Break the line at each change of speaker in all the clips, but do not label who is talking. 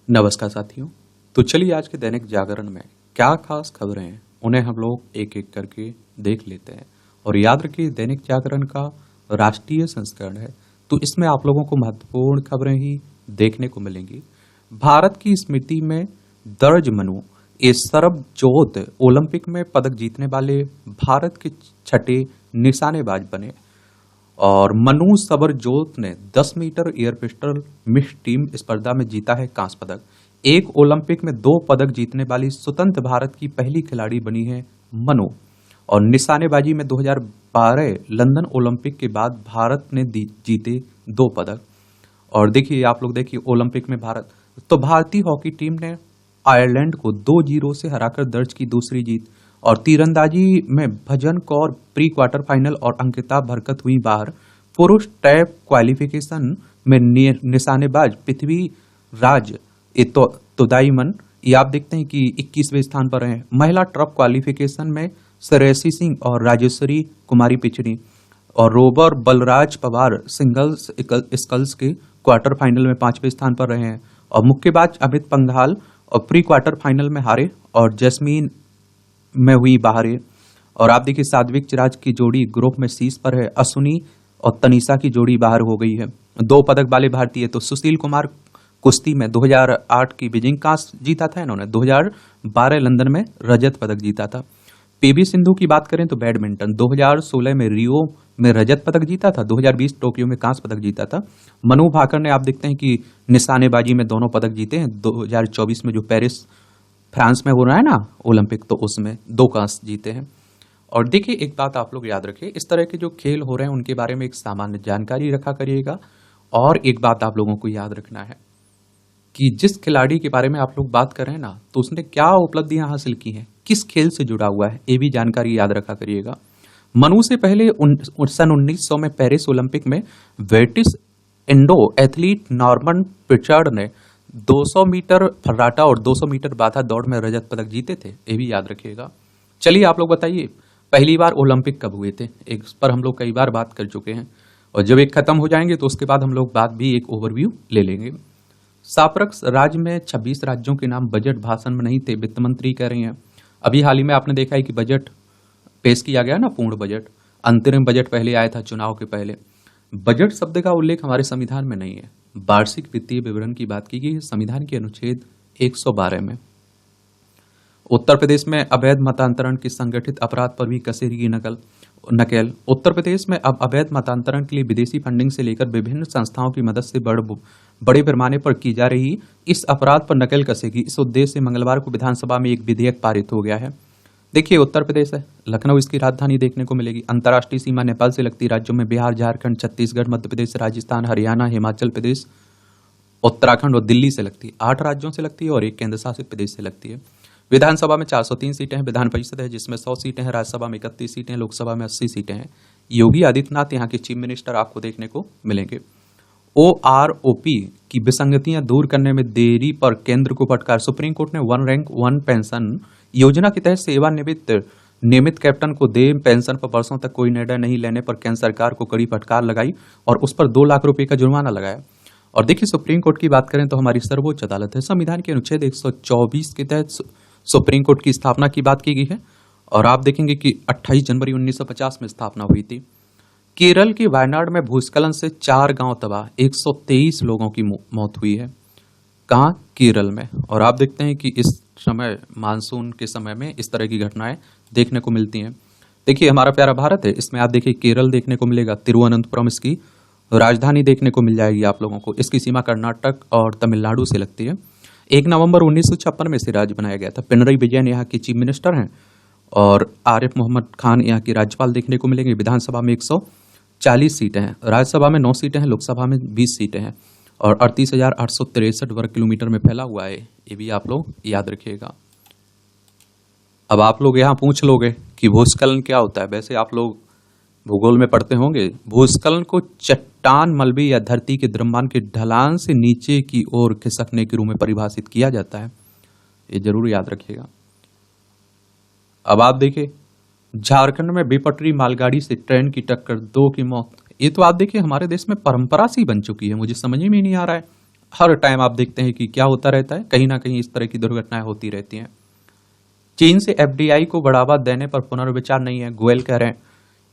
नमस्कार साथियों। तो चलिए आज के दैनिक जागरण में क्या खास खबरें हैं उन्हें हम लोग एक एक करके देख लेते हैं। और याद रखिए दैनिक जागरण का राष्ट्रीय संस्करण है, तो इसमें आप लोगों को महत्वपूर्ण खबरें ही देखने को मिलेंगी। भारत की स्मृति में दर्ज मनु ये सरबजोत ओलंपिक में पदक जीतने वाले भारत के छठे निशानेबाज बने। और मनु सबरजोत ने 10 metre air pistol mix team स्पर्धा में जीता है कांस्य पदक। एक ओलंपिक में 2 पदक जीतने वाली स्वतंत्र भारत की पहली खिलाड़ी बनी है मनु। और निशानेबाजी में 2012 लंदन ओलंपिक के बाद भारत ने जीते 2 पदक। और देखिए आप लोग देखिए ओलंपिक में भारत, तो भारतीय हॉकी टीम ने आयरलैंड को 2-0 से हराकर दर्ज की दूसरी जीत। और तीरंदाजी में भजन कौर प्री क्वार्टर फाइनल और अंकिता भरकत हुई बाहर। पुरुष टैप क्वालिफिकेशन में निशानेबाज पृथ्वी राज तुदाईमन ये आप देखते हैं कि 21वें स्थान पर रहे। महिला ट्रप क्वालिफिकेशन में श्रेयसी सिंह और राजेश्वरी कुमारी पिछड़ी। और रोबर बलराज पवार सिंगल्स स्कल्स के क्वार्टर फाइनल में 5वें स्थान पर रहे हैं। और मुक्केबाज अमित पंघाल और प्री क्वार्टर फाइनल में हारे और जैस्मीन में हुई बाहर। और आप देखिए सात्विक चिराज की जोड़ी ग्रुप में शीर्ष पर है। अश्विनी और तनीषा की जोड़ी बाहर हो गई है। 2 पदक वाले भारतीय तो सुशील कुमार कुश्ती में 2008 की बीजिंग कांस्य जीता था इन्होंने, 2012 लंदन में रजत पदक जीता था। पीवी सिंधु की बात करें तो बैडमिंटन 2016 में रियो में रजत पदक जीता था, 2020 टोक्यो में कांस्य पदक जीता था। मनु भाकर ने आप देखते हैं कि निशानेबाजी में दोनों पदक जीते हैं। 2024 में जो पेरिस फ्रांस में हो रहा है ना ओलंपिक, तो उसमें 2 कांस्य जीते हैं। और देखिए एक बात आप लोग याद रखें, इस तरह के जो खेल हो रहे हैं उनके बारे में एक सामान्य जानकारी रखा करिएगा। और एक बात आप लोगों को याद रखना है कि जिस खिलाड़ी के बारे में आप लोग बात कर रहे हैं ना, तो उसने क्या उपलब्धियां हासिल की हैं, किस खेल से जुड़ा हुआ है, ये भी जानकारी याद रखा करिएगा। मनु से पहले सन 1900 में पेरिस ओलंपिक में ब्रिटिश इंडो एथलीट नॉर्मन पिचार्ड ने 200 मीटर फर्राटा और 200 मीटर बाधा दौड़ में रजत पदक जीते थे, ये भी याद रखिएगा। चलिए आप लोग बताइए पहली बार ओलंपिक कब हुए थे, एक पर हम लोग कई बार बात कर चुके हैं। और जब एक खत्म हो जाएंगे तो उसके बाद हम लोग बात भी एक ओवरव्यू ले लेंगे। साप्रक्स राज्य में 26 राज्यों के नाम बजट भाषण में नहीं थे, वित्त मंत्री कह रही हैं। अभी हाल ही में आपने देखा है कि बजट पेश किया गया ना, पूर्ण बजट। अंतरिम बजट पहले आया था चुनाव के पहले। बजट शब्द का उल्लेख हमारे संविधान में नहीं है। वार्षिक वित्तीय विवरण की बात की गई है संविधान के अनुच्छेद 112 में। उत्तर प्रदेश में अवैध मतांतरण के संगठित अपराध पर भी कसेगी नकेल। उत्तर प्रदेश में अब अवैध मतांतरण के लिए विदेशी फंडिंग से लेकर विभिन्न संस्थाओं की मदद से बड़े पैमाने पर की जा रही इस अपराध पर नकेल कसेगी। इस उद्देश्य से मंगलवार को विधानसभा में एक विधेयक पारित हो गया है। देखिए उत्तर प्रदेश है, लखनऊ इसकी राजधानी देखने को मिलेगी। अंतर्राष्ट्रीय सीमा नेपाल से लगती राज्यों में बिहार, झारखंड, छत्तीसगढ़, मध्य प्रदेश, राजस्थान, हरियाणा, हिमाचल प्रदेश, उत्तराखंड और दिल्ली से लगती है। 8 राज्यों से लगती है और 1 केंद्र शासित प्रदेश से लगती है। विधानसभा में 403 सीटें हैं। विधान परिषद है जिसमें 100 सीटें हैं। राज्यसभा में 31 सीटें हैं। लोकसभा में 80 सीटें हैं। योगी आदित्यनाथ यहाँ के चीफ मिनिस्टर आपको देखने को मिलेंगे। OROP की विसंगतियां दूर करने में देरी पर केंद्र को फटकार। सुप्रीम कोर्ट ने 1 रैंक 1 पेंशन योजना के तहत सेवानिवृत्त नियमित कैप्टन को दे पेंशन पर वर्षों तक कोई निर्णय नहीं लेने पर केंद्र सरकार को कड़ी फटकार लगाई और उस पर 2 लाख रुपए का जुर्माना लगाया। और देखिए सुप्रीम कोर्ट की बात करें तो हमारी सर्वोच्च अदालत है। संविधान के अनुच्छेद 124 के तहत सुप्रीम कोर्ट की स्थापना की बात की गई है। और आप देखेंगे कि 28 जनवरी 1950 में स्थापना हुई थी। केरल के वायनाड में भूस्खलन से 4 गांव तबाह, 123 लोगों की मौत हुई है। कहाँ? केरल में। और आप देखते हैं कि इस समय मानसून के समय में इस तरह की घटनाएं देखने को मिलती हैं। देखिए हमारा प्यारा भारत है, इसमें आप देखिए केरल देखने को मिलेगा, तिरुवनंतपुरम इसकी राजधानी देखने को मिल जाएगी आप लोगों को। इसकी सीमा कर्नाटक और तमिलनाडु से लगती है। 1 नवंबर 1956 में इसे राज्य बनाया गया था। पिनरई विजयन यहाँ के चीफ मिनिस्टर हैं और आरिफ मोहम्मद खान यहाँ की राज्यपाल देखने को मिलेंगे। विधानसभा में 140 सीटें हैं। राज्यसभा में 9 सीटें हैं। लोकसभा में 20 सीटें हैं। और 38,863 वर्ग किलोमीटर में फैला हुआ है, ये भी आप लोग याद रखिएगा। अब आप लोग यहाँ पूछ लोगे कि भूस्खलन क्या होता है। वैसे आप लोग भूगोल में पढ़ते होंगे। भूस्खलन को चट्टान, मलबे या धरती के द्रव्यमान के ढलान से नीचे की ओर खिसकने के रूप में परिभाषित किया जाता है, ये जरूर याद रखिएगा। अब आप देखिए झारखंड में बेपटरी मालगाड़ी से ट्रेन की टक्कर, 2 की मौत। ये तो आप देखिए हमारे देश में परंपरा सी बन चुकी है, मुझे समझ में नहीं आ रहा है। हर टाइम आप देखते हैं कि क्या होता रहता है, कहीं ना कहीं इस तरह की दुर्घटनाएं होती रहती हैं। चीन से एफडीआई को बढ़ावा देने पर पुनर्विचार नहीं है, गोयल कह रहे हैं।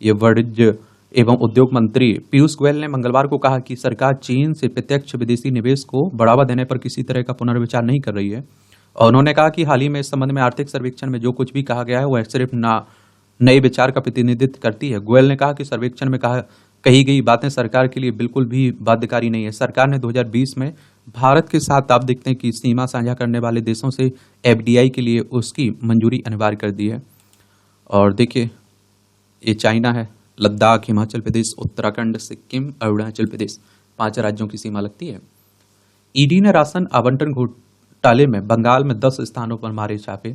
ये वाणिज्य एवं उद्योग मंत्री पीयूष गोयल ने मंगलवार को कहा कि सरकार चीन से प्रत्यक्ष विदेशी निवेश को बढ़ावा देने पर किसी तरह का पुनर्विचार नहीं कर रही है। और उन्होंने कहा कि हाल ही में इस संबंध में आर्थिक सर्वेक्षण में जो कुछ भी कहा गया है वह सिर्फ नए विचार का प्रतिनिधित्व करती है। गोयल ने कहा कि सर्वेक्षण में कही गई बातें सरकार के लिए बिल्कुल भी बाध्यकारी नहीं है। सरकार ने 2020 में भारत के साथ आप देखते हैं कि सीमा साझा करने वाले देशों से एफडीआई के लिए उसकी मंजूरी अनिवार्य कर दी है। और देखिए, ये चाइना है, लद्दाख, हिमाचल प्रदेश, उत्तराखंड, सिक्किम, अरुणाचल प्रदेश, 5 राज्यों की सीमा लगती है। ईडी ने राशन आवंटन घोटाले में बंगाल में 10 स्थानों पर मारे छापे।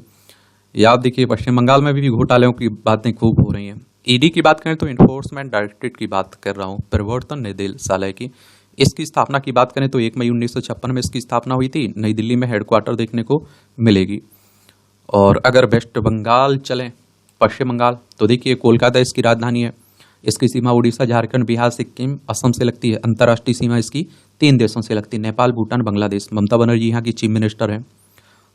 या आप देखिए, पश्चिम बंगाल में भी घोटालों की बातें खूब हो रही हैं। ईडी की बात करें तो इन्फोर्समेंट डायरेक्टरेट की बात कर रहा हूं, प्रवर्तन निदेशालय की। इसकी स्थापना की बात करें तो 1 मई 1956 में इसकी स्थापना हुई थी। नई दिल्ली में हेडक्वार्टर देखने को मिलेगी। और अगर वेस्ट बंगाल चलें, पश्चिम बंगाल, तो देखिए कोलकाता इसकी राजधानी है। इसकी सीमा उड़ीसा, झारखंड, बिहार, सिक्किम, असम से लगती है। अंतर्राष्ट्रीय सीमा इसकी 3 देशों से लगती है, नेपाल, भूटान, बांग्लादेश। ममता बनर्जी यहाँ की चीफ मिनिस्टर हैं।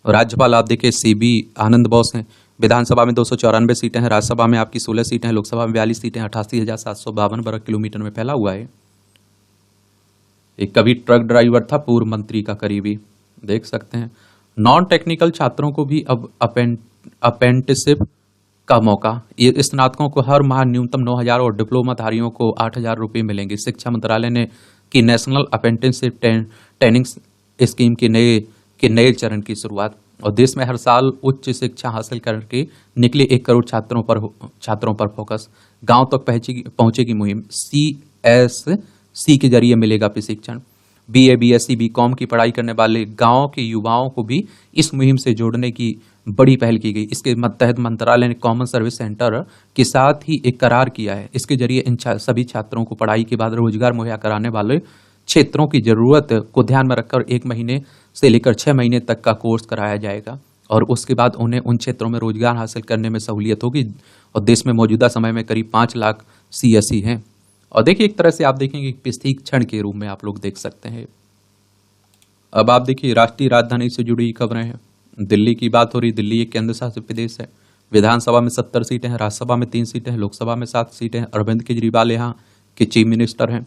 राज्यपाल आप देखिए सीबी आनंद बोस हैं। विधानसभा में 294 सीटें हैं, राज्यसभा में आपकी 16 सीटें हैं, लोकसभा में 42 सीटें, 88,752 वर्ग किलोमीटर में फैला हुआ है। एक कभी ट्रक ड्राइवर था, पूर्व मंत्री का करीबी, देख सकते हैं। नॉन टेक्निकल छात्रों को भी अब अपेंटिसिप का मौका। ये स्नातकों को हर माह न्यूनतम 9,000 और डिप्लोमाधारियों को 8,000 रुपये मिलेंगे। शिक्षा मंत्रालय ने की नेशनल अपेंटिसशिप ट्रेनिंग स्कीम के नए चरण की शुरुआत। और देश में हर साल उच्च शिक्षा हासिल करके निकले 1 करोड़ छात्रों पर फोकस। गांव तक पहुंचेगी मुहिम। CSC के जरिए मिलेगा प्रशिक्षण। BA, BSc, BCom की पढ़ाई करने वाले गांव के युवाओं को भी इस मुहिम से जोड़ने की बड़ी पहल की गई। इसके तहत मंत्रालय ने कॉमन सर्विस सेंटर के साथ ही एक करार किया है। इसके जरिए इन सभी छात्रों को पढ़ाई के बाद रोजगार मुहैया कराने वाले क्षेत्रों की जरूरत को ध्यान में रखकर 1 महीने से लेकर 6 महीने तक का कोर्स कराया जाएगा। और उसके बाद उन्हें उन क्षेत्रों में रोजगार हासिल करने में सहूलियत होगी। और देश में मौजूदा समय में करीब 5 लाख CSC हैं। और देखिए, एक तरह से आप देखेंगे प्रशिक्षण के रूप में आप लोग देख सकते हैं। अब आप देखिए, राष्ट्रीय राजधानी से जुड़ी खबरें हैं। दिल्ली की बात हो रही। दिल्ली एक केंद्र शासित प्रदेश है। विधानसभा में 70 सीटें हैं, राज्यसभा में 3 सीटें हैं, लोकसभा में 7 सीटें हैं। अरविंद केजरीवाल यहाँ के चीफ मिनिस्टर हैं।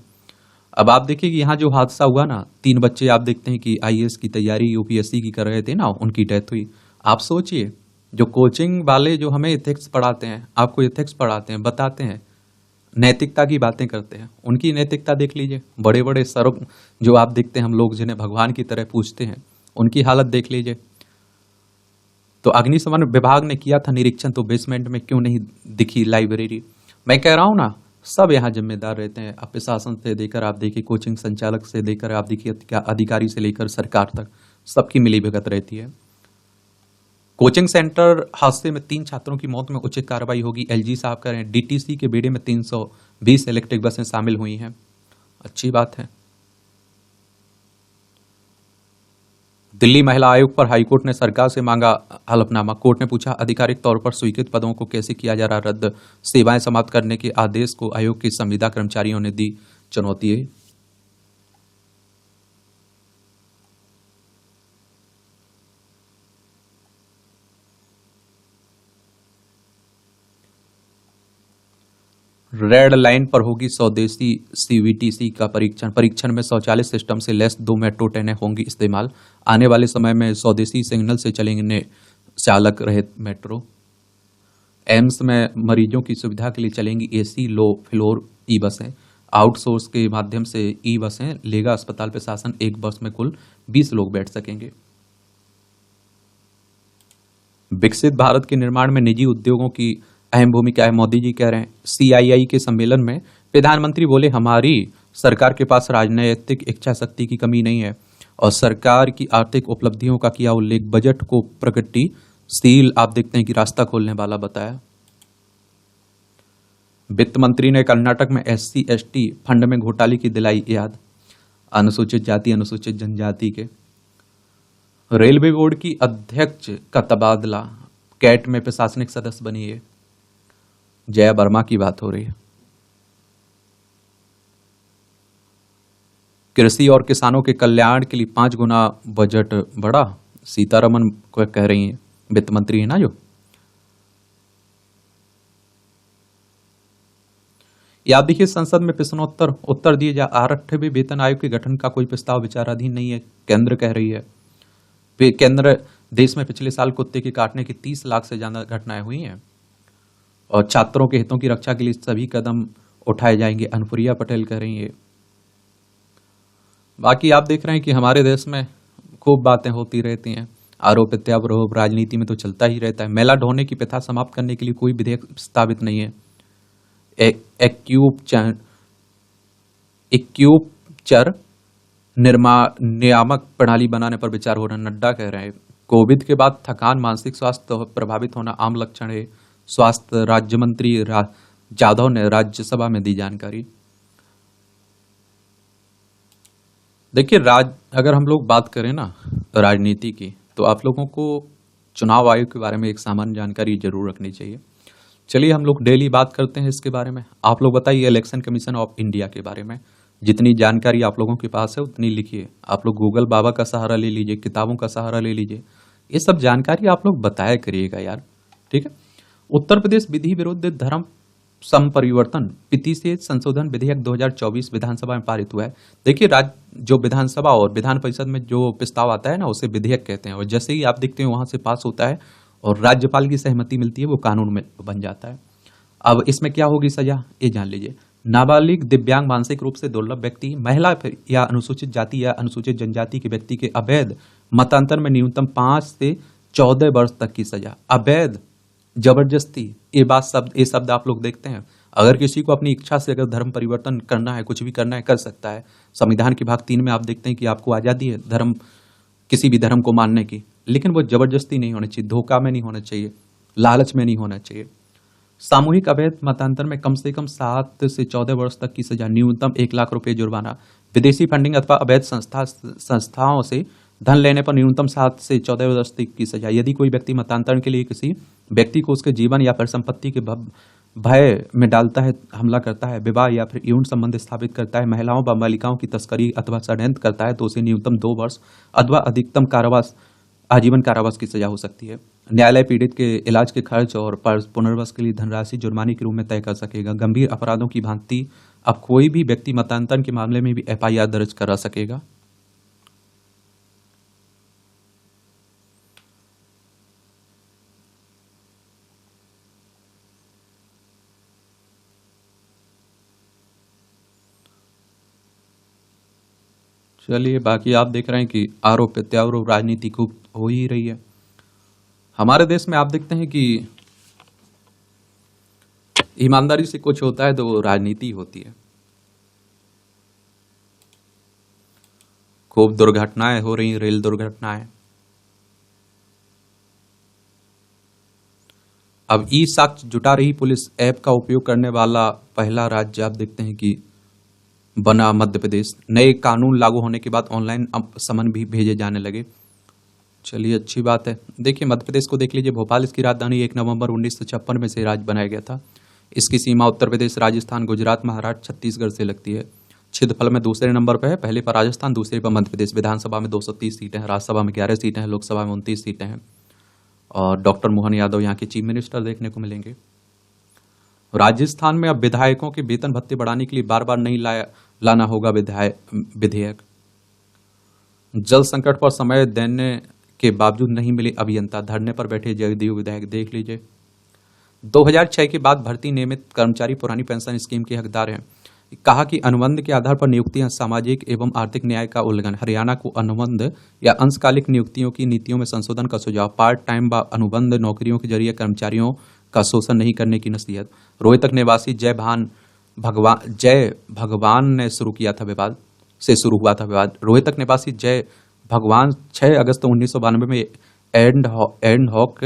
अब आप देखिए कि यहाँ जो हादसा हुआ ना, 3 बच्चे आप देखते हैं कि IAS की तैयारी UPSC की कर रहे थे ना, उनकी डेथ हुई। आप सोचिए, जो कोचिंग वाले जो हमें एथिक्स पढ़ाते हैं, आपको एथिक्स पढ़ाते हैं, बताते हैं, नैतिकता की बातें करते हैं, उनकी नैतिकता देख लीजिए। बड़े बड़े सर जो आप देखते हैं हम लोग जिन्हें भगवान की तरह पूजते हैं, उनकी हालत देख लीजिए। तो अग्निशमन विभाग ने किया था निरीक्षण, तो बेसमेंट में क्यों नहीं दिखी लाइब्रेरी? मैं कह रहा हूं ना, सब यहाँ जिम्मेदार रहते हैं। अब प्रशासन से लेकर आप देखिए, कोचिंग संचालक से लेकर आप देखिए, अधिकारी से लेकर सरकार तक, सबकी मिलीभगत रहती है। कोचिंग सेंटर हादसे में 3 छात्रों की मौत में उचित कार्रवाई होगी, LG साहब कह रहे हैं। DTC के बेड़े में 320 इलेक्ट्रिक बसें शामिल हुई हैं। अच्छी बात है। दिल्ली महिला आयोग पर हाईकोर्ट ने सरकार से मांगा हलफनामा। कोर्ट ने पूछा, आधिकारिक तौर पर स्वीकृत पदों को कैसे किया जा रहा रद्द? सेवाएं समाप्त करने के आदेश को आयोग के संविदा कर्मचारियों ने दी चुनौती। रेड लाइन पर होगी स्वदेशी CVTC का परीक्षण में शौचालय सिस्टम से लैस 2 मेट्रो ट्रेनें होंगी इस्तेमाल। आने वाले समय में स्वदेशी सिग्नल से चलेंगे चालक रहित मेट्रो। एम्स में मरीजों की सुविधा के लिए चलेंगी AC लो फ्लोर बसें। आउटसोर्स के माध्यम से बसें लेगा अस्पताल प्रशासन। एक बस में कुल 20 लोग बैठ सकेंगे। विकसित भारत के निर्माण में निजी उद्योगों की अहम भूमिका है, मोदी जी कह रहे हैं। CII के सम्मेलन में प्रधानमंत्री बोले, हमारी सरकार के पास राजनीतिक इच्छा शक्ति की कमी नहीं है और सरकार की आर्थिक उपलब्धियों का किया उल्लेख। बजट को प्रगतिशील आप देखते हैं कि रास्ता खोलने वाला बताया। वित्त मंत्री ने कर्नाटक में SC/ST फंड में घोटाले की दिलाई याद। अनुसूचित जाति अनुसूचित जनजाति के। रेलवे बोर्ड की अध्यक्ष का तबादला, कैट में प्रशासनिक सदस्य बनी है। जया वर्मा की बात हो रही है। कृषि और किसानों के कल्याण के लिए 5 गुना बजट बढ़ा, सीतारमन को कह रही हैं, वित्त मंत्री है ना जो। याद देखिए, संसद में प्रश्नोत्तर उत्तर दिए जा 8वें वेतन आयोग के गठन का कोई प्रस्ताव विचाराधीन नहीं है, केंद्र कह रही है। केंद्र देश में पिछले साल कुत्ते के काटने की 30 लाख से ज्यादा घटनाएं हुई हैं और छात्रों के हितों की रक्षा के लिए सभी कदम उठाए जाएंगे, अनुप्रिया पटेल कह रही है। बाकी आप देख रहे हैं कि हमारे देश में खूब बातें होती रहती हैं, आरोप प्रत्यारोप राजनीति में तो चलता ही रहता है। मेला ढोने की प्रथा समाप्त करने के लिए कोई विधेयक प्रस्तावित नहीं है। एक्यूपचर नियामक प्रणाली बनाने पर विचार हो रहा है, नड्डा कह रहे हैं। कोविड के बाद थकान, मानसिक स्वास्थ्य प्रभावित होना आम लक्षण है, स्वास्थ्य राज्य मंत्री जाधव ने राज्यसभा में दी जानकारी। देखिए, अगर हम लोग बात करें ना राजनीति की, तो आप लोगों को चुनाव आयोग के बारे में एक सामान्य जानकारी जरूर रखनी चाहिए। चलिए हम लोग डेली बात करते हैं इसके बारे में। आप लोग बताइए इलेक्शन कमीशन ऑफ इंडिया के बारे में जितनी जानकारी आप लोगों के पास है उतनी लिखिए। आप लोग गूगल बाबा का सहारा ले लीजिए, किताबों का सहारा ले लीजिए, ये सब जानकारी आप लोग बताया करिएगा यार, ठीक है। उत्तर प्रदेश विधि विरुद्ध धर्म संपरिवर्तन प्रतिषेध संशोधन विधेयक 2024 विधानसभा में पारित हुआ है। देखिए, जो विधानसभा और विधान परिषद में जो प्रस्ताव आता है ना, उसे विधेयक कहते हैं, और जैसे ही आप देखते हैं वहां से पास होता है और राज्यपाल की सहमति मिलती है, वो कानून में बन जाता है। अब इसमें क्या होगी सजा, ये जान लीजिए। नाबालिग, दिव्यांग, मानसिक रूप से दुर्बल व्यक्ति, महिला या अनुसूचित जाति या अनुसूचित जनजाति के व्यक्ति के अवैध मतांतर में न्यूनतम 5 से 14 वर्ष तक की सजा। अवैध, जबरदस्ती, ये शब्द आप लोग देखते हैं। अगर किसी को अपनी इच्छा से अगर धर्म परिवर्तन करना है, कुछ भी करना है, कर सकता है। संविधान के भाग 3 में आप देखते हैं कि आपको आजादी है धर्म, किसी भी धर्म को मानने की, लेकिन वो जबरदस्ती नहीं होनी चाहिए, धोखा में नहीं होना चाहिए, लालच में नहीं होना चाहिए। सामूहिक अवैध मतांतर में कम से कम 7 से 14 वर्ष तक की सजा, न्यूनतम 1 लाख रुपए जुर्माना। विदेशी फंडिंग अथवा अवैध संस्थाओं से धन लेने पर न्यूनतम 7 से 14 वर्ष तक की सजा। यदि कोई व्यक्ति मतांतरण के लिए किसी व्यक्ति को उसके जीवन या परिसंपत्ति के भय में डालता है, हमला करता है, विवाह या फिर यौन संबंध स्थापित करता है, महिलाओं व बालिकाओं की तस्करी अथवा षड्यंत्र करता है, तो उसे न्यूनतम 2 वर्ष अथवा अधिकतम कारावास, आजीवन कारावास की सजा हो सकती है। न्यायालय पीड़ित के इलाज के खर्च और पुनर्वास के लिए धनराशि जुर्माने के रूप में तय कर सकेगा। गंभीर अपराधों की भांति अब कोई भी व्यक्ति मतांतरण के मामले में भी FIR दर्ज करा सकेगा। चलिए, बाकी आप देख रहे हैं कि आरोप प्रत्यारोप राजनीति खूब हो ही रही है हमारे देश में। आप देखते हैं कि ईमानदारी से कुछ होता है तो वो राजनीति होती है। खूब दुर्घटनाएं हो रही, रेल दुर्घटनाएं। अब ई साक्ष्य जुटा रही पुलिस, ऐप का उपयोग करने वाला पहला राज्य आप देखते हैं कि बना मध्य प्रदेश। नए कानून लागू होने के बाद ऑनलाइन अब समन भी भेजे जाने लगे। चलिए, अच्छी बात है। देखिए, मध्य प्रदेश को देख लीजिए, भोपाल इसकी राजधानी 1 नवंबर 1956 में से राज्य बनाया गया था। इसकी सीमा उत्तर प्रदेश, राजस्थान, गुजरात, महाराष्ट्र, छत्तीसगढ़ से लगती है। क्षेत्रफल में दूसरे नंबर पर है, पहले पर राजस्थान, दूसरे पर मध्य प्रदेश। विधानसभा में 230 सीटें हैं, राज्यसभा में 11 सीटें हैं, लोकसभा में 29 सीटें हैं। और डॉक्टर मोहन यादव यहाँ के चीफ मिनिस्टर देखने को मिलेंगे। राजस्थान में अब विधायकों के वेतन भत्ते बढ़ाने के लिए बार बार नहीं लाना होगा विधेयक। जल संकट पर समय देने के बावजूद नहीं मिले अभियंता, धरने पर बैठे जदयू विधायक, देख लीजिए। 2006 के बाद भर्ती नियमित कर्मचारी पुरानी पेंशन स्कीम के हकदार हैं। कहा कि अनुबंध के आधार पर नियुक्तियां सामाजिक एवं आर्थिक न्याय का उल्लंघन। हरियाणा को अनुबंध या अंशकालिक नियुक्तियों की नीतियों में संशोधन का सुझाव। पार्ट टाइम व अनुबंध नौकरियों के जरिए कर्मचारियों का शोषण नहीं करने की नसीहत। रोहतक निवासी जय भगवान ने शुरू किया था विवाद, से शुरू हुआ था विवाद। रोहतक निवासी जय भगवान 6 अगस्त 1992 में एंड हॉक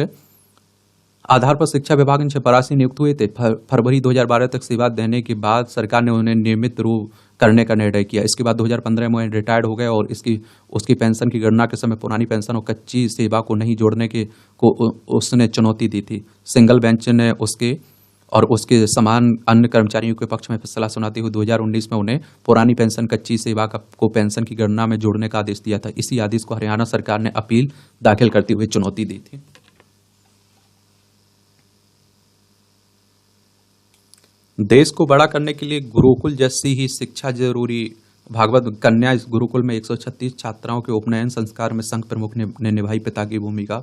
आधार पर शिक्षा विभाग में चपरासी नियुक्त हुए थे। फरवरी 2012 तक सेवा देने के बाद सरकार ने उन्हें नियमित रूप करने का निर्णय किया। इसके बाद 2015 में रिटायर्ड हो गए और उसकी पेंशन की गणना के समय पुरानी पेंशन और कच्ची सेवा को नहीं जोड़ने को उसने चुनौती दी थी। सिंगल बेंच ने उसके और उसके समान अन्य कर्मचारियों के पक्ष में फैसला सुनाते हुए 2019 में उन्हें पुरानी पेंशन कच्ची सेवा को पेंशन की गणना में जोड़ने का आदेश दिया था। इसी आदेश को हरियाणा सरकार ने अपील दाखिल करते हुए चुनौती दी थी। देश को बड़ा करने के लिए गुरुकुल जैसी ही शिक्षा जरूरी। भागवत कन्या इस गुरुकुल में 136 छात्राओं के उपनयन संस्कार में संघ प्रमुख ने निभाई पिता की भूमिका।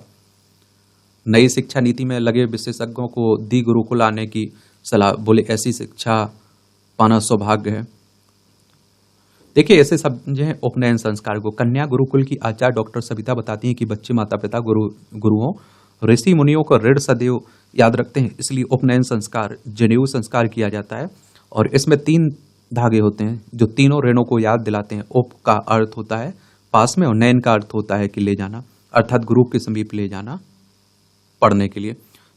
नई शिक्षा नीति में लगे विशेषज्ञों को दी गुरुकुल आने की सलाह, बोले ऐसी शिक्षा पाना सौभाग्य है। देखिए, ऐसे समझे उपनयन संस्कार को। कन्या गुरुकुल की आचार्य डॉक्टर सविता बताती हैं कि बच्चे माता पिता गुरुओं ऋषि मुनियों को ऋण सदैव याद रखते हैं, इसलिए उपनयन संस्कार जनेऊ संस्कार किया जाता है। और इसमें 3 धागे होते हैं जो तीनों ऋणों को याद दिलाते हैं। उप का अर्थ होता है पास में, और नयन का अर्थ होता है कि ले जाना, अर्थात गुरु के समीप ले जाना पढ़ने के लिए।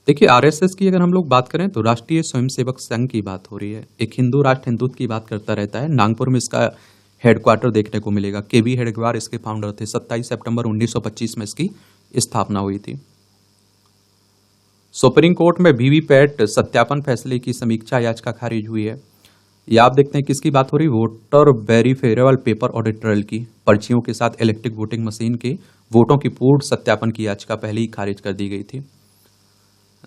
देखिए, आरएसएस की अगर हम लोग बात करें तो राष्ट्रीय स्वयंसेवक संघ की बात हो रही है। एक हिंदू राष्ट्र हिंदुत्व की बात करता रहता है। नागपुर में इसका हेडक्वार्टर देखने को मिलेगा। केवी हेडगेवार इसके फाउंडर थे। 27 सितंबर 1925 में इसकी स्थापना हुई थी। सुप्रीम कोर्ट में वीवीपैट सत्यापन फैसले की समीक्षा याचिका खारिज हुई है। यह आप देखते हैं किसकी बात हो रही, वोटर वेरिफेरेबल पेपर ऑडिट ट्रायल की। पर्चियों के साथ इलेक्ट्रिक वोटिंग मशीन के वोटों की पूर्ण सत्यापन की याचिका पहले ही खारिज कर दी गई थी।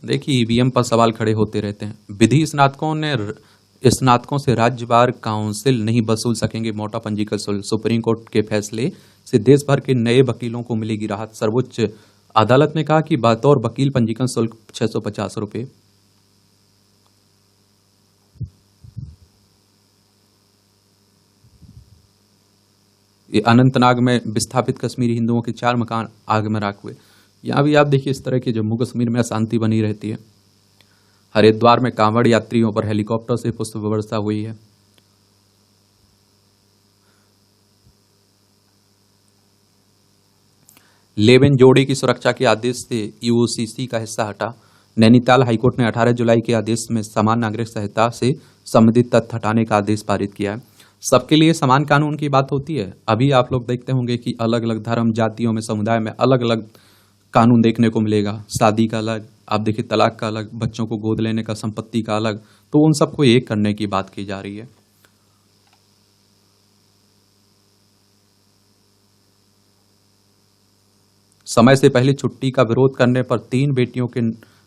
देखिए, ईवीएम पर सवाल खड़े होते रहते हैं। विधि स्नातकों से राज्य बार काउंसिल नहीं वसूल सकेंगे मोटा पंजीकरण शुल्क। सुप्रीम कोर्ट के फैसले से देश भर के नए वकीलों को मिलेगी राहत। सर्वोच्च अदालत ने कहा कि बतौर वकील पंजीकरण शुल्क 650 रुपए। ये अनंतनाग में विस्थापित कश्मीरी हिंदुओं के 4 मकान आग में राख हुए। यहां भी आप देखिए इस तरह के जम्मू कश्मीर में अशांति बनी रहती है। हरिद्वार में कांवड़ यात्रियों पर हेलीकॉप्टर से पुष्प वर्षा हुई है। लेवेन जोड़ी की सुरक्षा के आदेश से यूओसीसी का हिस्सा हटा। नैनीताल हाईकोर्ट ने 18 जुलाई के आदेश में समान नागरिक संहिता से संबंधित तथ्य हटाने का आदेश पारित किया है। सबके लिए समान कानून की बात होती है। अभी आप लोग देखते होंगे कि अलग अलग धर्म, जातियों में, समुदाय में अलग अलग कानून देखने को मिलेगा। शादी का अलग, आप देखिए तलाक का अलग, बच्चों को गोद लेने का, संपत्ति का अलग। तो उन सबको एक करने की बात की जा रही है। समय से पहले छुट्टी का विरोध करने पर 3 बेटियों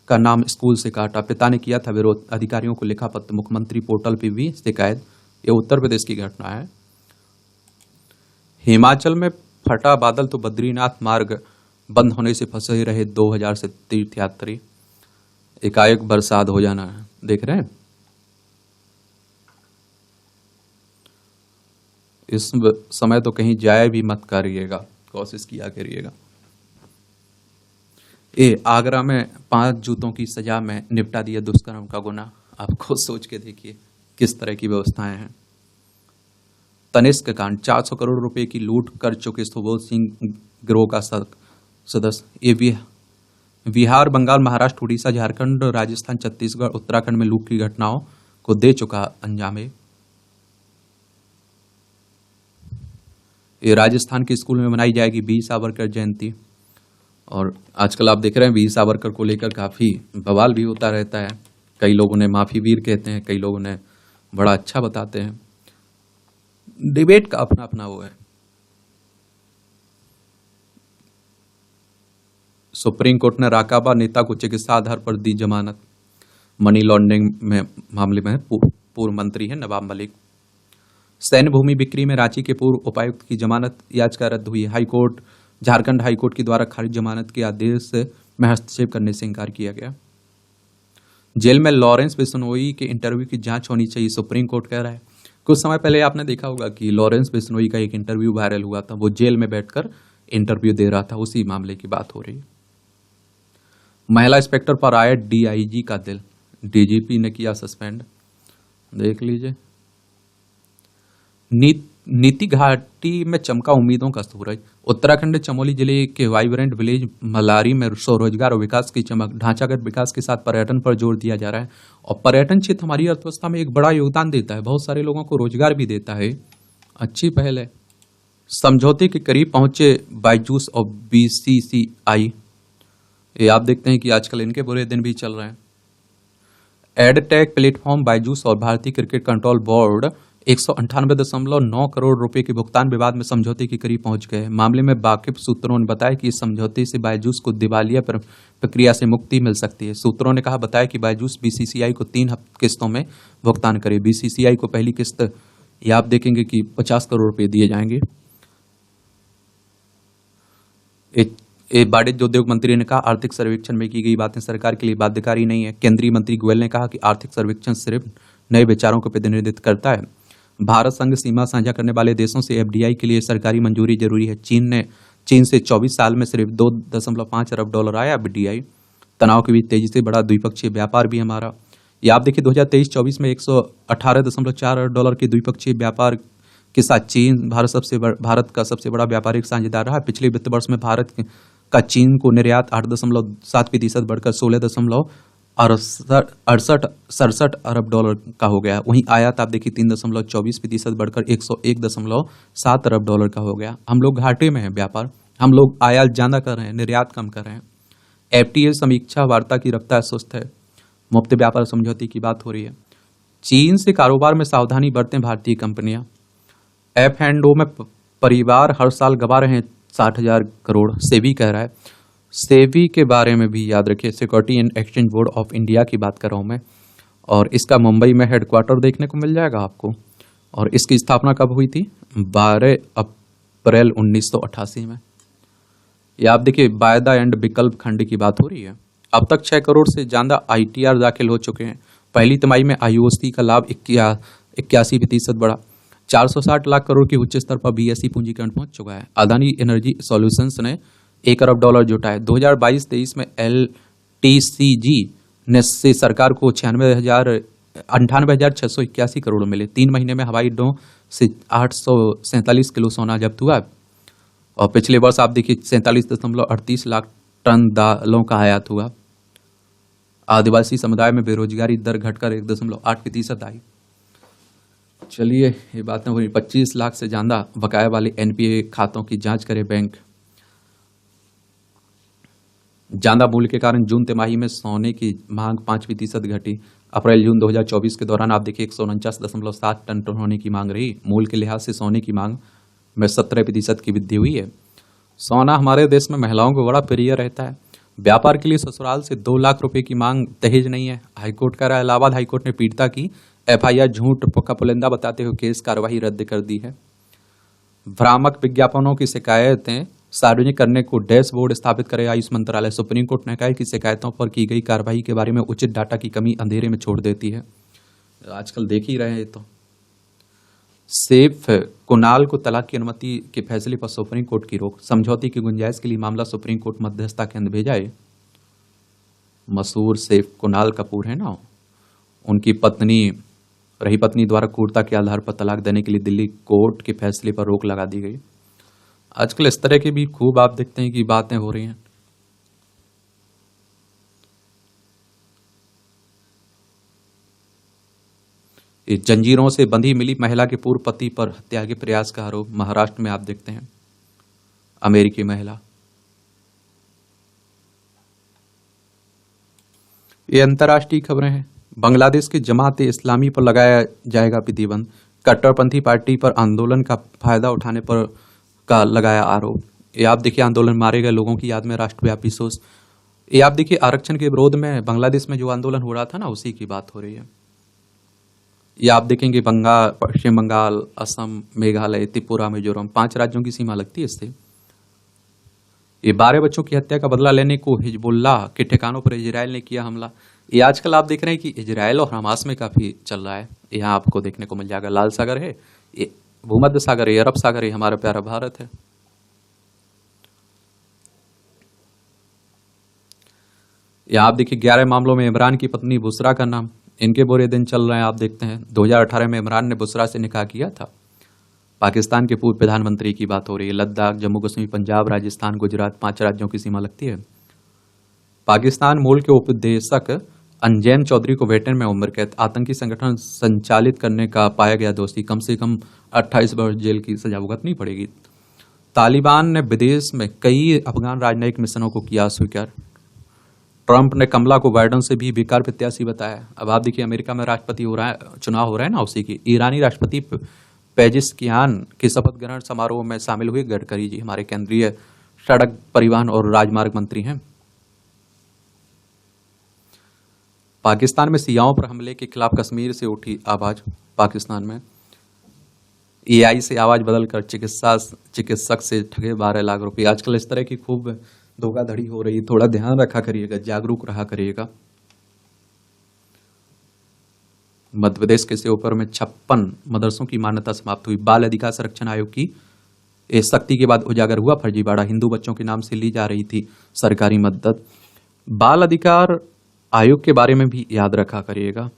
का नाम स्कूल से काटा। पिता ने किया था विरोध। अधिकारियों को लिखा पत्र, मुख्यमंत्री पोर्टल पर भी शिकायत। ये उत्तर प्रदेश की घटना है। हिमाचल में फटा बादल तो बद्रीनाथ मार्ग बंद होने से फंसे रहे 2000 से तीर्थयात्री। एकाएक बरसात हो जाना है, देख रहे हैं। इस समय तो कहीं जाए भी मत करिएगा, कोशिश किया करिएगा। आगरा में 5 जूतों की सजा में निपटा दिया दुष्कर्म का गुना। आप खुद सोच के देखिए किस तरह की व्यवस्थाएं हैं। तनिष्क कांड, 400 करोड़ रुपए की लूट कर चुके सुबोध सिंह गिरोह का सदस्य। ये बिहार, बंगाल, महाराष्ट्र, उड़ीसा, झारखंड, राजस्थान, छत्तीसगढ़, उत्तराखंड में लूट की घटनाओं को दे चुका अंजाम। ये राजस्थान के स्कूल में मनाई जाएगी वीर सावरकर जयंती। और आजकल आप देख रहे हैं वीर सावरकर को लेकर काफी बवाल भी होता रहता है। कई लोग उन्हें माफी वीर कहते हैं, कई लोग उन्हें बड़ा अच्छा बताते हैं। डिबेट का अपना अपना वो है। सुप्रीम कोर्ट ने राकाबा नेता को चिकित्सा आधार पर दी जमानत। मनी लॉन्ड्रिंग में मामले में पूर्व मंत्री है नवाब मलिक। सैन्य भूमि बिक्री में रांची के पूर्व उपायुक्त की जमानत याचिका रद्द हुई। हाईकोर्ट, झारखंड हाईकोर्ट के द्वारा खारिज जमानत के आदेश में हस्तक्षेप करने से इनकार किया गया। जेल में लॉरेंस बिश्नोई के इंटरव्यू की जांच होनी चाहिए, सुप्रीम कोर्ट कह रहा है। कुछ समय पहले आपने देखा होगा कि लॉरेंस बिश्नोई का एक इंटरव्यू वायरल हुआ था। वो जेल में बैठकर इंटरव्यू दे रहा था, उसी मामले की बात हो रही है। महिला इंस्पेक्टर पर आया डीआईजी का दिल, डीजीपी ने किया सस्पेंड। देख लीजिए। नीति घाटी में चमका उम्मीदों का सूरज। उत्तराखंड चमोली जिले के वाइब्रेंट विलेज मलारी में स्वरोजगार और विकास की चमक। ढांचागत विकास के साथ पर्यटन पर जोर दिया जा रहा है। और पर्यटन क्षेत्र हमारी अर्थव्यवस्था में एक बड़ा योगदान देता है, बहुत सारे लोगों को रोजगार भी देता है। अच्छी पहल है। समझौते के करीब पहुंचे बायजूस और बीसीसीआई। ये आप देखते हैं कि आजकल इनके बुरे दिन भी चल रहे हैं। एडटेक प्लेटफॉर्म बायजूस और भारतीय क्रिकेट कंट्रोल बोर्ड 198.9 करोड़ रुपए के भुगतान विवाद में समझौते के करीब पहुंच गए। मामले में वाकिफ सूत्रों ने बताया कि इस समझौते से बायजूस को दिवालिया प्रक्रिया से मुक्ति मिल सकती है। सूत्रों ने बताया कि बायजूस बीसीसीआई को 3 किस्तों में भुगतान करे। बीसीसीआई को पहली किस्त ये आप देखेंगे कि 50 करोड़ रुपए दिए जाएंगे। वाणिज्य उद्योग मंत्री ने कहा, आर्थिक सर्वेक्षण में की गई बातें सरकार के लिए बाध्यकारी नहीं है। केंद्रीय मंत्री गोयल ने कहा कि आर्थिक सर्वेक्षण सिर्फ नए विचारों का प्रतिनिधित्व करता है। भारत संग सीमा साझा करने वाले देशों से एफडीआई के लिए सरकारी मंजूरी जरूरी है। चीन से 24 साल में सिर्फ $2.5 अरब आया एफडीआई। तनाव के बीच तेजी से बढ़ा द्विपक्षीय व्यापार भी हमारा। ये आप देखिए 2023-24 में $118.4 अरब के द्विपक्षीय व्यापार के साथ चीन भारत का सबसे बड़ा व्यापारिक साझेदार रहा। पिछले वित्त वर्ष में भारत का चीन को निर्यात 8.7% बढ़कर 16.67 अरब डॉलर का हो गया। वहीं आयात आप देखिए 3.24% बढ़कर 101.7 अरब डॉलर का हो गया। हम लोग घाटे में हैं व्यापार, हम लोग आयात ज्यादा कर रहे हैं, निर्यात कम कर रहे हैं। एफटीए समीक्षा वार्ता की रफ्तार सुस्त है। मुफ्त व्यापार समझौते की बात हो रही है। चीन से कारोबार में सावधानी बरतें भारतीय कंपनियां। F&O में परिवार हर साल गवा रहे हैं 60,000 करोड़, सेबी कह रहा है। सेबी के बारे में भी याद रखिए, security and exchange board of India की बात कर रहा हूं मैं, और इसका मुंबई में हेडक्वार्टर देखने को मिल जाएगा आपको। और इसकी स्थापना कब हुई थी? 12 अप्रैल 1988 में। ये आप देखिए वायदा एंड विकल्प खंड की बात हो रही है। अब तक 6 करोड़ से ज्यादा ITR दाखिल हो चुके हैं। पहली तिमाही में IOC का लाभ 81% बढ़ा। 460 लाख करोड़ की उच्च स्तर पर BSE पूंजीकरण पहुंच चुका है। अदानी एनर्जी सॉल्यूशंस ने $1 अरब जुटाए। 2022-23 में LTCG ने से सरकार को 98,681 करोड़ मिले। 3 महीने में हवाई अड्डों से 847 किलो सोना जब्त हुआ। और पिछले वर्ष आप देखिए 47.38 लाख टन दालों का आयात हुआ। आदिवासी समुदाय में बेरोजगारी दर घटकर 1.8% आई। चलिए ये बातें हुई। 25 लाख से ज्यादा बकाया वाले NPA खातों की जांच करे बैंक। ज्यादा मूल्य के कारण जून तिमाही में सोने की मांग 5% घटी। अप्रैल जून 2024 के दौरान आप देखिए 149.7 टन होने की मांग रही। मूल्य के लिहाज से सोने की मांग में 17% की वृद्धि हुई है। सोना हमारे देश में महिलाओं को बड़ा प्रिय रहता है। व्यापार के लिए ससुराल से 2 लाख रुपए की मांग दहेज नहीं है। हाईकोर्ट का राय। इलाहाबाद हाईकोर्ट ने पीड़िता की FIR झूठ का पुलिंदा बताते हुए केस कार्यवाही रद्द कर दी है। भ्रामक विज्ञापनों की शिकायतें सार्वजनिक करने को डैशबोर्ड स्थापित करे आयुष मंत्रालय। सुप्रीम कोर्ट ने कहा कि शिकायतों पर की गई कार्रवाई के बारे में उचित डाटा की कमी अंधेरे में छोड़ देती है। आजकल देख ही रहे हैं। तो सैफ कुणाल को तलाक की अनुमति के फैसले पर सुप्रीम कोर्ट की रोक। समझौते की गुंजाइश के लिए मामला सुप्रीम कोर्ट मध्यस्थता केंद्र भेजा है। मशहूर सैफ कुणाल कपूर है ना, उनकी रही पत्नी द्वारा क्रूरता के आधार पर तलाक देने के लिए दिल्ली कोर्ट के फैसले पर रोक लगा दी गई। आजकल इस तरह की भी खूब आप देखते हैं कि बातें हो रही हैं। जंजीरों से बंधी मिली महिला के पूर्व पति पर हत्या के प्रयास का आरोप। महाराष्ट्र में आप देखते हैं अमेरिकी महिला। ये अंतर्राष्ट्रीय खबरें हैं। बांग्लादेश के जमात इस्लामी पर लगाया जाएगा प्रतिबंध। कट्टरपंथी पार्टी पर आंदोलन का फायदा उठाने पर का लगाया आरोप। ये आप देखिए आंदोलन मारे गए लोगों की याद में राष्ट्रव्यापी शोक। ये आप देखिए आरक्षण के विरोध में बांग्लादेश में जो आंदोलन हो रहा था ना, उसी की बात हो रही है। ये आप देखेंगे पश्चिम बंगाल, असम, मेघालय, त्रिपुरा, मिजोरम 5 राज्यों की सीमा लगती है इससे। ये 12 बच्चों की हत्या का बदला लेने को हिजबुल्लाह के ठिकानों पर इजराइल ने किया हमला। ये आजकल आप देख रहे हैं कि इजराइल और हमास में काफी चल रहा है। यहाँ आपको देखने को मिल जाएगा। लाल सागर है, ये भूमध्य सागर है, अरब सागर है, हमारा प्यारा भारत है। यहाँ आप देखिए 11 मामलों में इमरान की पत्नी बुशरा का नाम। इनके बुरे दिन चल रहे हैं। आप देखते हैं 2018 में इमरान ने बुशरा से निकाह किया था। पाकिस्तान के पूर्व प्रधानमंत्री की बात हो रही है। लद्दाख, जम्मू कश्मीर, पंजाब, राजस्थान, गुजरात 5 राज्यों की सीमा लगती है। पाकिस्तान मूल के उपदेशक अंजैन चौधरी को ब्रिटेन में उम्र कैद। आतंकी संगठन संचालित करने का पाया गया दोषी। कम से कम 28 वर्ष जेल की सजा भुगतनी पड़ेगी। तालिबान ने विदेश में कई अफगान राजनयिक मिशनों को किया स्वीकार। ट्रंप ने कमला को बाइडन से भी बेकार प्रत्याशी बताया। अब आप देखिए, अमेरिका में राष्ट्रपति हो रहा है, चुनाव हो रहा है ना, उसी की ईरानी राष्ट्रपति पेजिशकियान के शपथ ग्रहण समारोह में शामिल हुए गडकरी जी, हमारे केंद्रीय सड़क परिवहन और राजमार्ग मंत्री हैं। पाकिस्तान में सियाओं पर हमले के खिलाफ कश्मीर से उठी आवाज। पाकिस्तान में एआई से आवाज बदलकर चिकित्सक से ठगे 12 लाख रुपए। आजकल इस तरह की खूब धोखाधड़ी हो रही है, थोड़ा ध्यान रखा करिएगा, जागरूक रहा करिएगा। मध्य प्रदेश के श्योपुर में 56 मदरसों की मान्यता समाप्त हुई। बाल अधिकार संरक्षण आयोग की सख्ती के बाद उजागर हुआ फर्जीवाड़ा। हिंदू बच्चों के नाम से ली जा रही थी सरकारी मदद। बाल अधिकार आयोग के बारे में भी याद रखा करिएगा,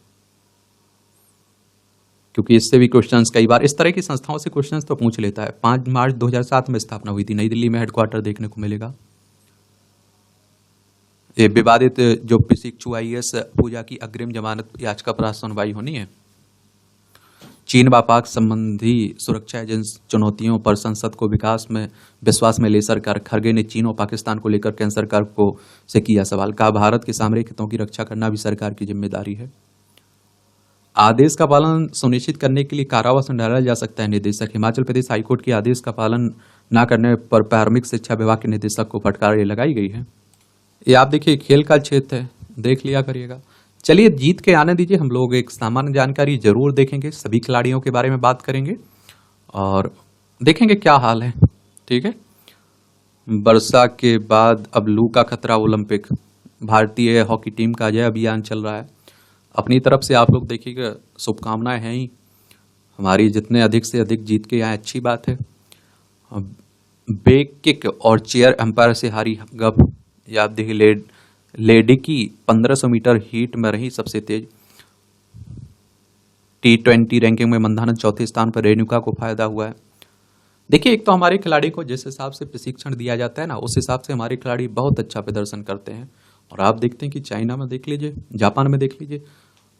क्योंकि इससे भी क्वेश्चंस कई बार इस तरह की संस्थाओं से क्वेश्चंस तो पूछ लेता है। 5 मार्च 2007 में स्थापना हुई थी, नई दिल्ली में हेडक्वार्टर देखने को मिलेगा। ये विवादित जो प्रशिक्षु आईएएस पूजा की अग्रिम जमानत याचिका पर आज सुनवाई होनी है। चीन व पाक संबंधी सुरक्षा एजेंसी चुनौतियों पर संसद को विश्वास में ले सरकार। खरगे ने चीन और पाकिस्तान को लेकर केंद्र सरकार को से किया सवाल। कहा, भारत के सामरिक हितों की रक्षा करना भी सरकार की जिम्मेदारी है। आदेश का पालन सुनिश्चित करने के लिए कारावास में डाला जा सकता है निदेशक। हिमाचल प्रदेश हाईकोर्ट के आदेश का पालन न करने पर प्राथमिक शिक्षा विभाग के निदेशक को फटकार लगाई गई है। ये आप देखिए, खेल का क्षेत्र है, देख लिया करिएगा। चलिए, जीत के आने दीजिए, हम लोग एक सामान्य जानकारी जरूर देखेंगे, सभी खिलाड़ियों के बारे में बात करेंगे और देखेंगे क्या हाल है। ठीक है, वर्षा के बाद अब लू का खतरा। ओलंपिक भारतीय हॉकी टीम का अजय अभियान चल रहा है। अपनी तरफ से आप लोग देखिएगा, शुभकामनाएं हैं ही हमारी, जितने अधिक से अधिक जीत के आए अच्छी बात है। बैक किक और चेयर एम्पायर से हारी गप। याद देखिए, लेडी की 1500 मीटर हीट में रही सबसे तेज। T20 रैंकिंग में मंधाना चौथे स्थान पर, रेणुका को फायदा हुआ है। देखिए, एक तो हमारे खिलाड़ी को जिस हिसाब से प्रशिक्षण दिया जाता है ना, उस हिसाब से हमारे खिलाड़ी बहुत अच्छा प्रदर्शन करते हैं। और आप देखते हैं कि चाइना में देख लीजिए, जापान में देख लीजिए,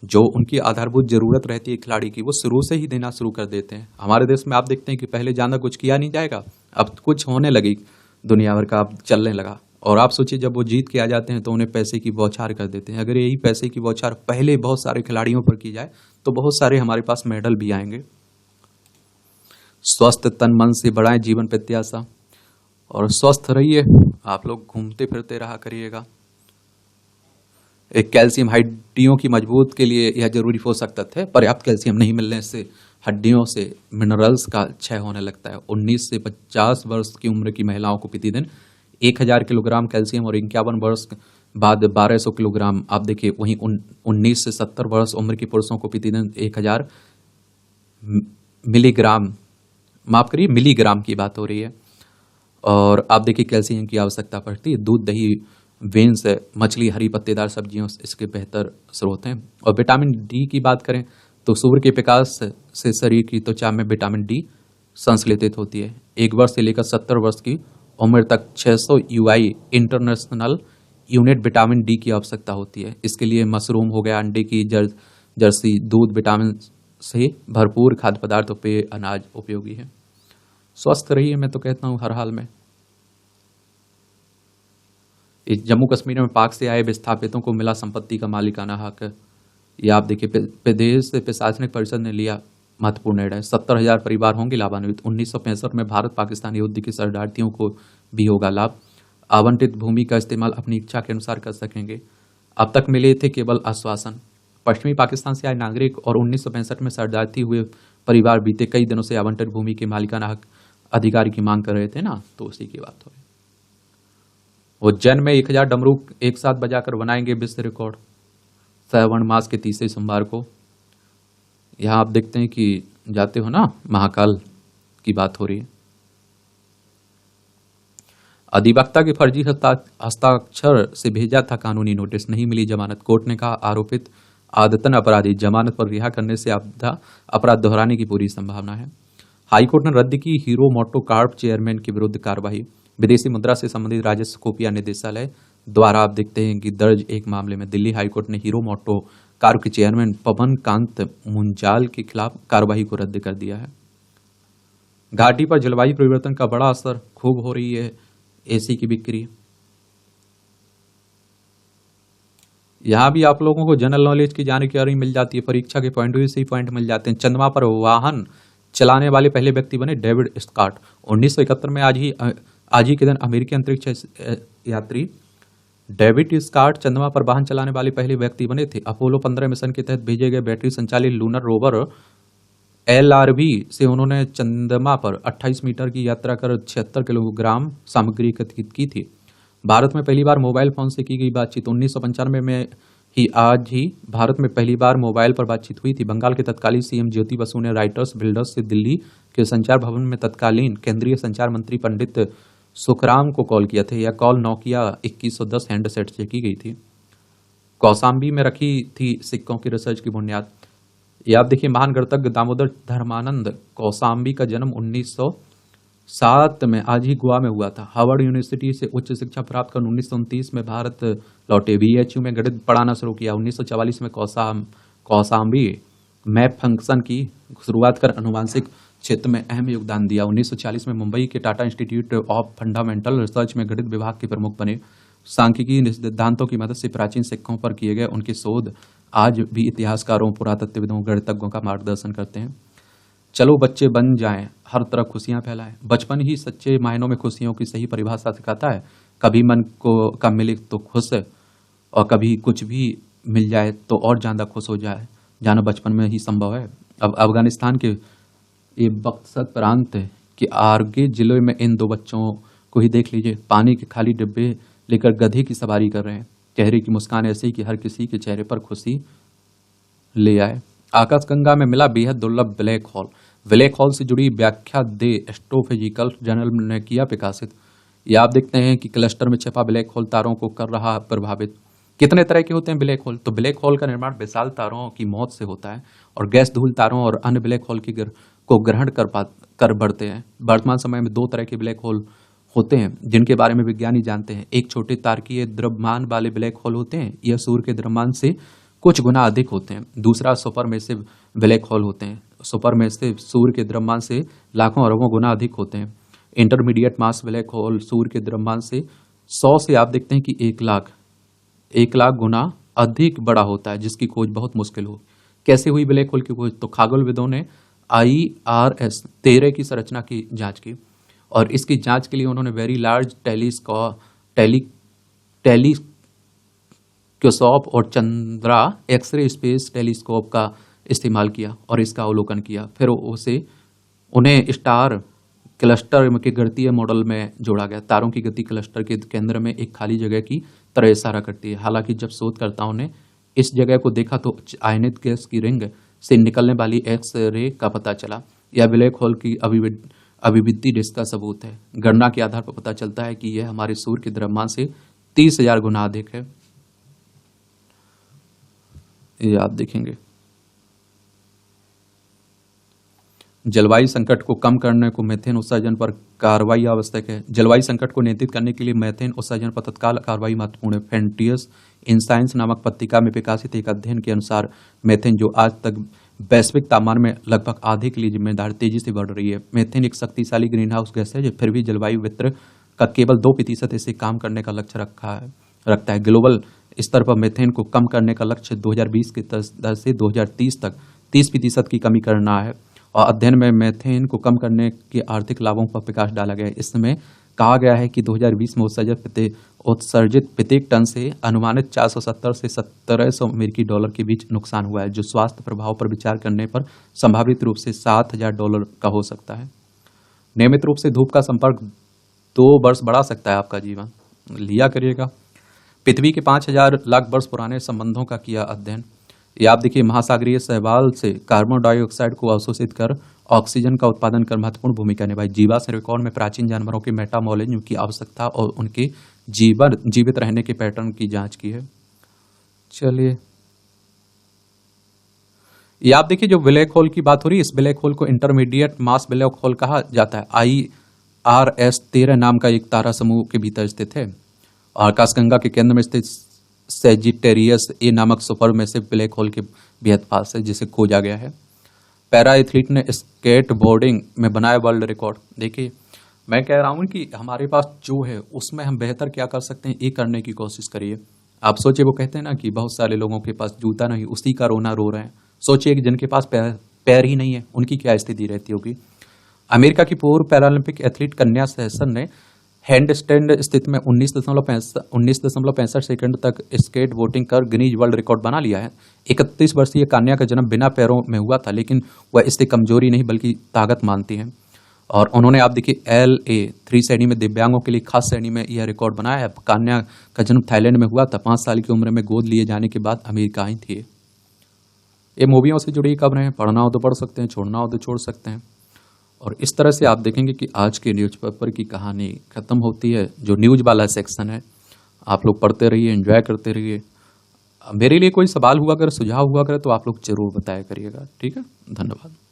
जो उनकी आधारभूत जरूरत रहती है खिलाड़ी की, वो शुरू से ही देना शुरू कर देते हैं। हमारे देश में आप देखते हैं कि पहले ज्यादा कुछ किया नहीं जाएगा, अब कुछ होने लगी, दुनिया भर का अब चलने लगा। और आप सोचिए, जब वो जीत के आ जाते हैं तो उन्हें पैसे की बौछार कर देते हैं। अगर यही पैसे की बौछार पहले बहुत सारे खिलाड़ियों पर की जाए तो बहुत सारे हमारे पास मेडल भी आएंगे। स्वस्थ तन मन से बढ़ाएं जीवन प्रत्याशा, और स्वस्थ रहिए। आप लोग घूमते फिरते रहा करिएगा। एक कैल्शियम हड्डियों की मजबूत के लिए यह जरूरी पोषक तत्व है। पर्याप्त कैल्शियम नहीं मिलने से हड्डियों से मिनरल्स का क्षय होने लगता है। 19 से 50 वर्ष की उम्र की महिलाओं को प्रतिदिन 1000 किलोग्राम कैल्शियम और 51 वर्ष बाद 1200 किलोग्राम। आप देखिए, वहीं 19 से 70 वर्ष उम्र के पुरुषों को प्रतिदिन 1000 मिलीग्राम, माफ करिए मिलीग्राम की बात हो रही है। और आप देखिए, कैल्शियम की आवश्यकता पड़ती है। दूध, दही, बीन्स, मछली, हरी पत्तेदार सब्जियों इसके बेहतर स्रोत हैं। और विटामिन डी की बात करें तो सूर्य के प्रकाश से शरीर की त्वचा में विटामिन डी संश्लेषित होती है। 1 वर्ष से लेकर 70 वर्ष की उम्र तक 600 UI international unit vitamin D की आवश्यकता होती है। इसके लिए मशरूम हो गया, अंडे की जर्सी, दूध, विटामिन से भरपूर खाद्य पदार्थ, पेय अनाज उपयोगी है। स्वस्थ रहिए, मैं तो कहता हूँ हर हाल में। इस जम्मू कश्मीर में पाक से आए विस्थापितों को मिला संपत्ति का मालिकाना हक। यह आप देखिए, प्रदेश प्रशासनिक परिषद ने लिया महत्वपूर्ण निर्णय। 70,000 परिवार होंगे लाभान्वित। 1965 में भारत पाकिस्तान युद्ध के शरणार्थियों को भी होगा लाभ। आवंटित भूमि का इस्तेमाल अपनी इच्छा के अनुसार कर सकेंगे। अब तक मिले थे केवल आश्वासन। पश्चिमी पाकिस्तान से आए नागरिक और 1965 में शरणार्थी हुए परिवार बीते कई दिनों से आवंटित भूमि के मालिकाना हक अधिकार की मांग कर रहे थे ना, तो उसी की बात हो रही। उज्जैन में 1000 डमरू एक साथ बजाकर बनाएंगे विश्व रिकॉर्ड। श्रावण मास के तीसरे सोमवार को। यहाँ आप देखते हैं कि जाते हो ना, महाकाल की बात हो रही है। अधिवक्ता के फर्जी हस्ताक्षर से भेजा था कानूनी नोटिस, नहीं मिली जमानत। कोर्ट ने कहा, आरोपित आदतन अपराधी, जमानत पर रिहा करने से अपराध दोहराने की पूरी संभावना है। हाईकोर्ट ने रद्द की हीरो मोटोकॉर्प चेयरमैन के विरुद्ध कार्रवाई। विदेशी मुद्रा से संबंधित राजस्व खुफिया निदेशालय द्वारा आप देखते हैं कि दर्ज एक मामले में दिल्ली हाईकोर्ट ने हीरो मोटोकॉर्प के चेयरमैन पवन कांत मुंजाल के खिलाफ कार्रवाई को रद्द कर दिया है। घाटी पर जलवायु परिवर्तन का बड़ा असर, खूब हो रही है एसी की बिक्री। यहाँ भी आप लोगों को जनरल नॉलेज की जानकारी मिल जाती है, परीक्षा के पॉइंट व्यू से ही पॉइंट मिल जाते हैं। चंद्रमा पर वाहन चलाने वाले पहले व्यक्ति बने डेविड स्कॉट। 1971 में आज ही के दिन अमेरिकी अंतरिक्ष यात्री डेविड स्कॉट चंद्रमा पर वाहन चलाने वाले पहले व्यक्ति बने थे। अपोलो 15 मिशन के तहत भेजे गए बैटरी संचालित लूनर रोवर LRV से उन्होंने चंद्रमा पर 28 मीटर की यात्रा कर 76 किलोग्राम सामग्री एकत्रित की थी। भारत में पहली बार मोबाइल फोन से की गई बातचीत 1995 में ही भारत में पहली बार मोबाइल पर बातचीत हुई थी। बंगाल के तत्कालीन CM ज्योति बसु ने राइटर्स बिल्डर्स से दिल्ली के संचार भवन में तत्कालीन केंद्रीय संचार मंत्री पंडित सुखराम को कॉल किया था। यह कॉल नोकिया 2110 हैंडसेट से की गई थी। कौशाम्बी में रखी थी सिक्कों की रिसर्च की बुनियाद। ये आप देखिए, महान गणितज्ञ दामोदर धर्मानंद कौशाम्बी का जन्म 1907 में आज ही गोवा में हुआ था। हार्वर्ड यूनिवर्सिटी से उच्च शिक्षा प्राप्त कर 1929 में भारत लौटे। BHU में गणित पढ़ाना शुरू किया। 1944 में कौशाम्बी मैप फंक्शन की शुरुआत कर अनुवांशिक क्षेत्र में अहम योगदान दिया। 1940 में मुंबई के Tata institute of fundamental research में गणित विभाग के प्रमुख बने। सांख्यिकी सिद्धांतों की मदद से प्राचीन सिक्कों पर किए गए उनके शोध आज भी इतिहासकारों, पुरातत्वविदों, गणितज्ञों का मार्गदर्शन करते हैं। चलो बच्चे बन जाएं, हर तरफ खुशियां फैलाएं। बचपन ही सच्चे मायनों में खुशियों की सही परिभाषा सिखाता है। कभी मन को कम मिले तो खुश है, और कभी कुछ भी मिल जाए तो और ज्यादा खुश हो जाए, जाना बचपन में ही संभव है। अब अफगानिस्तान के ये बक्सर प्रांत के आरगे जिले में इन दो बच्चों को ही देख लीजिए। पानी के खाली डिब्बे लेकर गधे की सवारी कर रहे हैं। चेहरे की मुस्कान ऐसी कि हर किसी के चेहरे पर खुशी ले आए। आकाशगंगा में मिला बेहद दुर्लभ ब्लैक होल। ब्लैक होल से जुड़ी व्याख्या दे एस्ट्रोफिजिकल जर्नल ने किया प्रकाशित। ये आप देखते हैं कि क्लस्टर में छिपा ब्लैक होल तारों को कर रहा प्रभावित। कितने तरह के होते हैं ब्लैक होल? तो ब्लैक होल का निर्माण विशाल तारों की मौत से होता है और गैस धूल तारों और अन्य ब्लैक होल को ग्रहण कर बढ़ते हैं। वर्तमान समय में दो तरह के ब्लैक होल होते हैं जिनके बारे में विज्ञानी जानते हैं। एक छोटे तारकीय द्रव्यमान वाले ब्लैक होल होते हैं, यह सूर्य के द्रव्यमान से कुछ गुना अधिक होते हैं। दूसरा सुपरमेसिव ब्लैक होल होते हैं। सुपरमेसिव सूर्य के द्रव्यमान से लाखों अरबों गुना अधिक होते हैं। इंटरमीडिएट मास ब्लैक होल सूर्य के द्रव्यमान से 100 से आप देखते हैं कि 1 लाख गुना अधिक बड़ा होता है, जिसकी खोज बहुत मुश्किल हो। कैसे हुई ब्लैक होल की खोज? तो खगोलविदों ने IRS 13 की संरचना की जांच की और इसकी जांच के लिए उन्होंने वेरी लार्ज टेलीस्कोप और चंद्रा एक्सरे स्पेस टेलीस्कोप का इस्तेमाल किया और इसका अवलोकन किया। फिर उन्हें स्टार क्लस्टर के गणितीय मॉडल में जोड़ा गया। तारों की गति क्लस्टर के केंद्र में एक खाली जगह की तरह इशारा करती है। हालांकि जब शोधकर्ताओं ने इस जगह को देखा तो आयनित गैस की रिंग से निकलने वाली एक्स रे का पता चला। यह ब्लैक होल की अभिवृद्धि डिस्क का सबूत है। गणना के आधार पर पता चलता है कि यह हमारे सूर्य के द्रव्यमान से 30,000 गुना अधिक है। ये आप देखेंगे। जलवायु संकट को कम करने को मीथेन उत्सर्जन पर कार्रवाई आवश्यक है। जलवायु संकट को नियंत्रित करने के लिए मीथेन उत्सर्जन पर तत्काल कार्रवाई महत्वपूर्ण है। फेंटियस इन साइंस नामक पत्रिका में प्रकाशित एक अध्ययन के अनुसार मीथेन, जो आज तक वैश्विक तापमान में लगभग आधे के लिए जिम्मेदार, तेजी से बढ़ रही है। मीथेन एक शक्तिशाली ग्रीन हाउस गैस है, जो फिर भी जलवायु वितरण का केवल 2% इसे काम करने का लक्ष्य रखता है। ग्लोबल स्तर पर मीथेन को कम करने का लक्ष्य 2020 के दर से 2030 तक 30% की कमी करना है। और अध्ययन में मीथेन को कम करने के आर्थिक लाभों पर प्रकाश डाला गया है। इसमें कहा गया है कि 2020 में उत्सर्जित प्रत्येक टन से अनुमानित 470 से 1700 अमेरिकी डॉलर के बीच नुकसान हुआ है, जो स्वास्थ्य प्रभाव पर विचार करने पर संभावित रूप से $7,000 का हो सकता है। नियमित रूप से धूप का संपर्क 2 वर्ष बढ़ा सकता है आपका जीवन। लिया करिएगा। पृथ्वी के 5,000 लाख वर्ष पुराने संबंधों का किया अध्ययन। ये आप देखिए, महासागरीय शैवाल से कार्बन डाइऑक्साइड को अवशोषित कर ऑक्सीजन का उत्पादन कर महत्वपूर्ण भूमिका निभाई। जीवाश्म रिकॉर्ड में प्राचीन जानवरों के मेटाबॉलिज्म की आवश्यकता और उनके जीवित रहने के पैटर्न की जांच की है। चलिए, ये आप देखिए, जो ब्लैक होल की बात हो रही है, इस ब्लैक होल को इंटरमीडिएट मास ब्लैक होल कहा जाता है। IRS 13 नाम का एक तारा समूह के भीतर स्थित है। आकाशगंगा के केंद्र में स्थित सेजिटेरियस ए नामक सुपरमेसिव ब्लैक होल के बेहद पास है, जिसे खोजा गया है। पैरा एथलीट ने स्केट बोर्डिंग में बनाया वर्ल्ड रिकॉर्ड। देखिए, मैं कह रहा हूं कि हमारे पास जो है उसमें हम बेहतर क्या कर सकते हैं, ये करने की कोशिश करिए। आप सोचिए, वो कहते हैं ना कि बहुत सारे लोगों के पास जूता नहीं, उसी का रोना रो रहे हैं। सोचिए कि जिनके पास पैर पैर ही नहीं है, उनकी क्या स्थिति रहती होगी। अमेरिका की पूर्व पैरालंपिक एथलीट कन्या सहसन ने हैंड स्टैंड स्थिति में 19.65 सेकंड तक स्केट बोटिंग कर गिनीज वर्ल्ड रिकॉर्ड बना लिया है। 31 वर्षीय कन्या का जन्म बिना पैरों में हुआ था, लेकिन वह इससे कमजोरी नहीं बल्कि ताकत मानती हैं। और उन्होंने, आप देखिए, LA3 श्रेणी में दिव्यांगों के लिए खास श्रेणी में यह रिकॉर्ड बनाया है। कन्या का जन्म थाईलैंड में हुआ था। 5 साल की उम्र में गोद लिए जाने के बाद अमेरिका आई थी। ये मूवियों से जुड़ी खबरें हैं, पढ़ना हो तो पढ़ सकते हैं, छोड़ना हो तो छोड़ सकते हैं। और इस तरह से आप देखेंगे कि आज के न्यूज़पेपर की कहानी खत्म होती है। जो न्यूज़ वाला सेक्शन है, आप लोग पढ़ते रहिए, एंजॉय करते रहिए। मेरे लिए कोई सवाल हुआ, अगर सुझाव हुआ करे तो आप लोग जरूर बताया करिएगा। ठीक है, धन्यवाद।